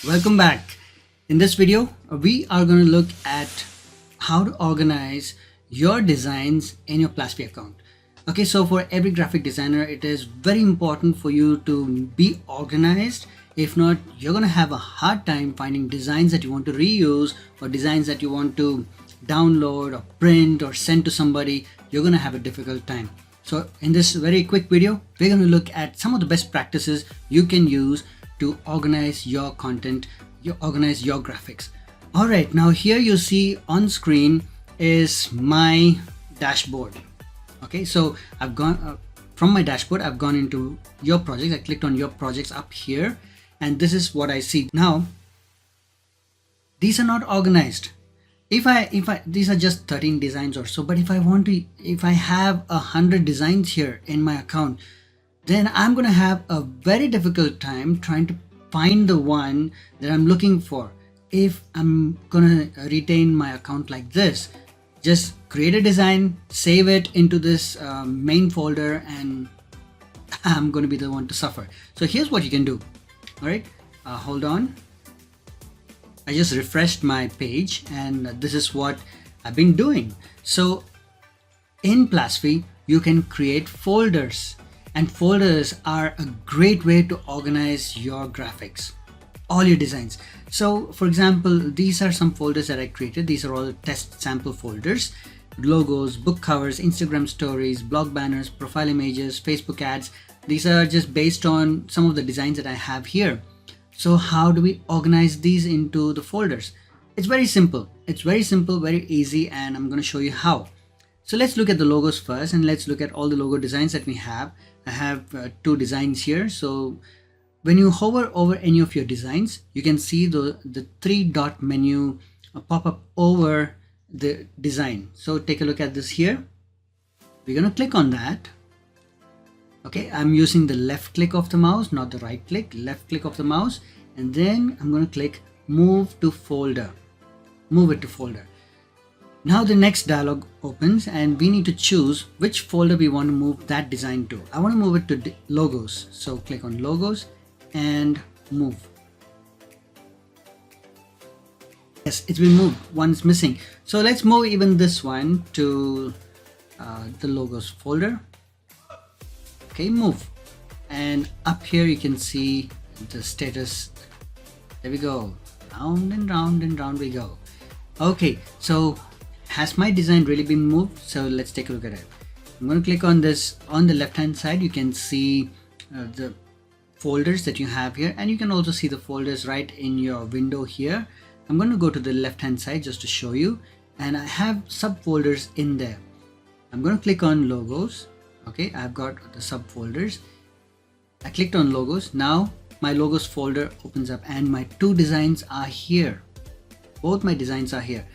Welcome back. In this video, we are going to look at how to organize your designs in your Plasfy account. Okay, so for every graphic designer, it is very important for you to be organized. If not, you're going to have a hard time finding designs that you want to reuse or designs that you want to download or print or send to somebody. You're going to have a difficult time. So in this very quick video, we're going to look at some of the best practices you can use to organize your content, organize your graphics. All right, now here you see on screen is my dashboard. Okay, so I've gone from my dashboard, I've gone into your projects. I clicked on your projects up here, and this is what I see. Now, these are not organized. If I these are just 13 designs or so, but if I have 100 designs here in my account, then I'm going to have a very difficult time trying to find the one that I'm looking for. If I'm going to retain my account like this, just create a design, save it into this main folder, and I'm going to be the one to suffer. So here's what you can do. All right, hold on. I just refreshed my page, and this is what I've been doing. So in Plasfy, you can create folders. And folders are a great way to organize your graphics, all your designs. So for example, these are some folders that I created. These are all test sample folders: logos, book covers, Instagram stories, blog banners, profile images, Facebook ads. These are just based on some of the designs that I have here. So how do we organize these into the folders? It's very simple. It's very simple, very easy, and I'm going to show you how. So let's look at the logos first, and let's look at all the logo designs that we have. I have two designs here. So when you hover over any of your designs, you can see the three dot menu pop up over the design. So take a look at this here. We're going to click on that. Okay, I'm using the left click of the mouse, not the right click, left click of the mouse. And then I'm going to click move to folder, move it to folder. Now the next dialog opens, and we need to choose which folder we want to move that design to. I want to move it to logos. So click on logos and move. Yes, it's been moved. One is missing. So let's move even this one to the logos folder. Okay, move. And up here you can see the status. There we go. Round and round and round we go. Okay, so has my design really been moved? So let's take a look at it. I'm going to click on this. On the left hand side, you can see the folders that you have here, and you can also see the folders right in your window here. I'm going to go to the left hand side just to show you, and I have subfolders in there. I'm going to click on logos. Okay, I've got the subfolders. I clicked on logos. Now my logos folder opens up, and my two designs are here. Both my designs are here.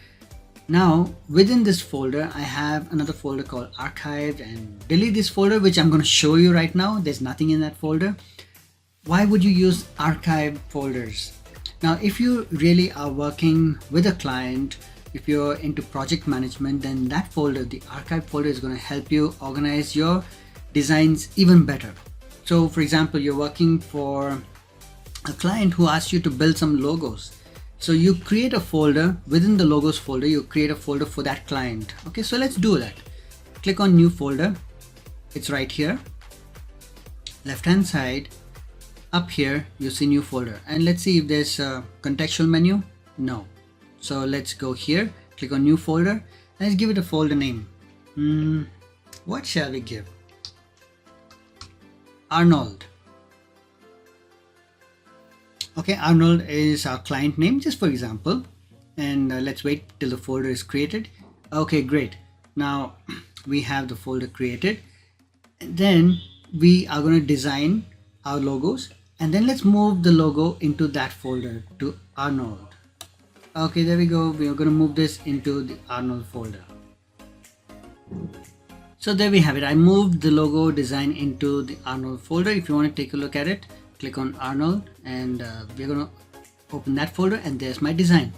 Now within this folder, I have another folder called archived, and delete this folder, which I'm going to show you right now. There's nothing in that folder. Why would you use archived folders? Now, if you really are working with a client, if you're into project management, then that folder, the archive folder, is going to help you organize your designs even better. So for example, you're working for a client who asks you to build some logos. So you create a folder within the logos folder, you create a folder for that client. Okay, so let's do that. Click on new folder. It's right here. Left hand side, up here, you see new folder. And let's see if there's a contextual menu. No. So let's go here, click on new folder, and let's give it a folder name. What shall we give? Arnold. Okay, Arnold is our client name, just for example. And let's wait till the folder is created. Okay, great. Now we have the folder created. And then we are going to design our logos. And then let's move the logo into that folder to Arnold. Okay, there we go. We are going to move this into the Arnold folder. So there we have it. I moved the logo design into the Arnold folder. If you want to take a look at it, click on Arnold, and we're going to open that folder, and there's my design.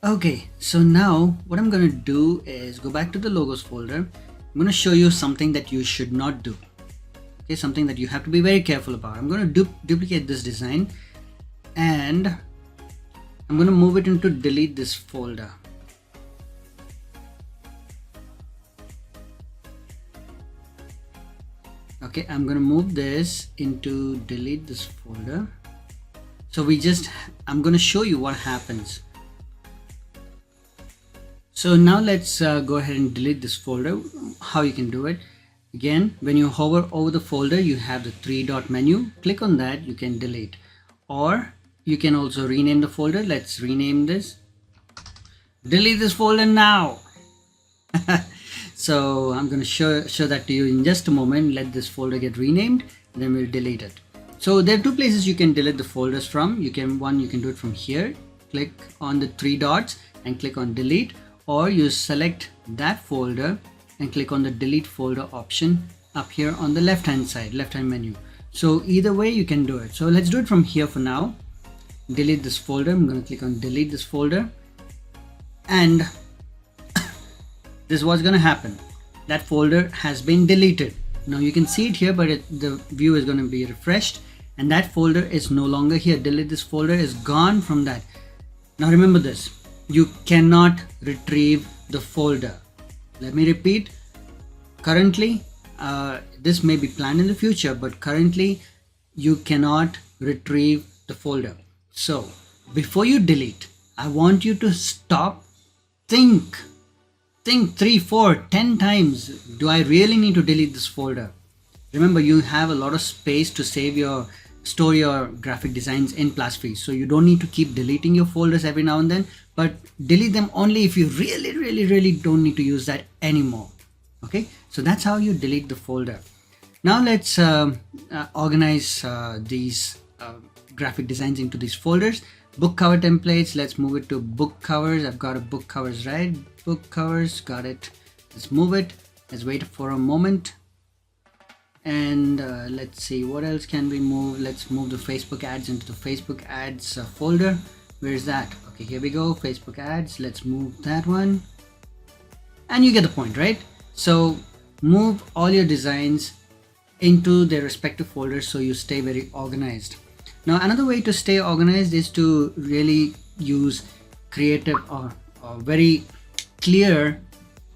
Okay, so now what I'm going to do is go back to the logos folder. I'm going to show you something that you should not do. Okay, something that you have to be very careful about. I'm going to duplicate this design, and I'm going to move it into delete this folder. Okay, I'm going to move this into delete this folder. So I'm going to show you what happens. So now let's go ahead and delete this folder. How you can do it. Again, when you hover over the folder, you have the 3-dot menu. Click on that, you can delete. Or you can also rename the folder. Let's rename this. Delete this folder now. So I'm going to show that to you in just a moment. Let this folder get renamed, and then we'll delete it. So there are two places you can delete the folders from. You can do it from here. Click on the 3 dots and click on delete, or you select that folder and click on the delete folder option up here on the left hand menu. So either way you can do it. So let's do it from here for now. Delete this folder. I'm going to click on delete this folder, and this is what's going to happen. That folder has been deleted. Now you can see it here, but the view is going to be refreshed, and that folder is no longer here. Delete this folder is gone from that. Now remember this, you cannot retrieve the folder. Let me repeat. Currently, this may be planned in the future, but currently you cannot retrieve the folder. So before you delete, I want you to stop, think 3, 4, 10 times. Do I really need to delete this folder? Remember, you have a lot of space to store your graphic designs in Plasfy, so you don't need to keep deleting your folders every now and then, but delete them only if you really don't need to use that anymore. Okay, so that's how you delete the folder. Now let's organize these graphic designs into these folders. Book cover templates, let's move it to book covers. I've got a book covers, right? Book covers, got it. Let's move it. Let's wait for a moment. And let's see, what else can we move? Let's move the Facebook ads into the Facebook ads folder. Where is that? Okay, here we go, Facebook ads. Let's move that one. And you get the point, right? So move all your designs into their respective folders so you stay very organized. Now another way to stay organized is to really use creative or very clear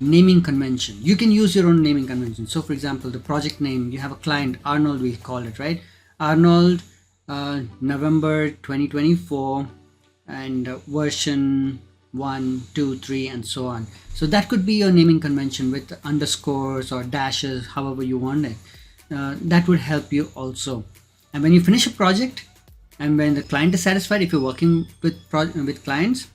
naming convention. You can use your own naming convention. So for example, the project name, you have a client, Arnold, we call it, right? Arnold, November 2024, and version 1, 2, 3, and so on. So that could be your naming convention with underscores or dashes, however you want it. That would help you also. And when you finish a project, and when the client is satisfied, if you're working with clients,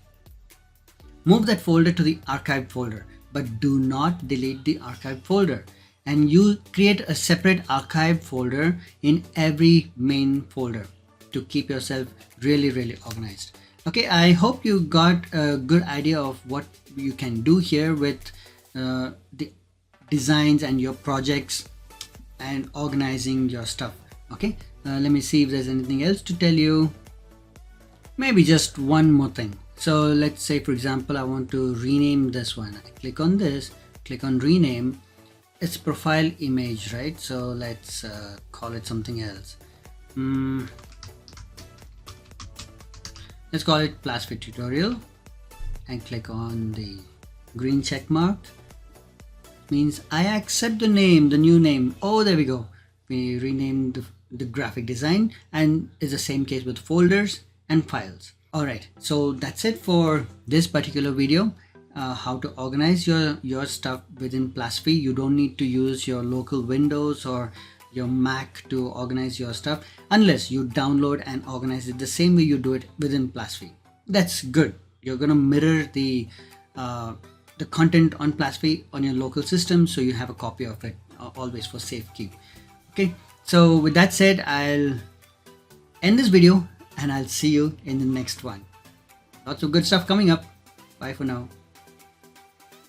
move that folder to the archived folder, but do not delete the archived folder. And you create a separate archive folder in every main folder to keep yourself really organized. Okay, I hope you got a good idea of what you can do here with the designs and your projects and organizing your stuff. Okay, let me see if there's anything else to tell you. Maybe just one more thing. So let's say, for example, I want to rename this one. I click on this, click on rename. It's profile image, right? So let's call it something else. Let's call it Plasfy Tutorial, and click on the green check mark. Means I accept the name, the new name. Oh, there we go. We renamed the graphic design, and it's the same case with folders and files. All right, so that's it for this particular video. How to organize your stuff within Plasfy. You don't need to use your local Windows or your Mac to organize your stuff unless you download and organize it the same way you do it within Plasfy. That's good. You're gonna mirror the content on Plasfy on your local system, so you have a copy of it always for safekeep. Okay, so with that said, I'll end this video and I'll see you in the next one. Lots of good stuff coming up. Bye for now.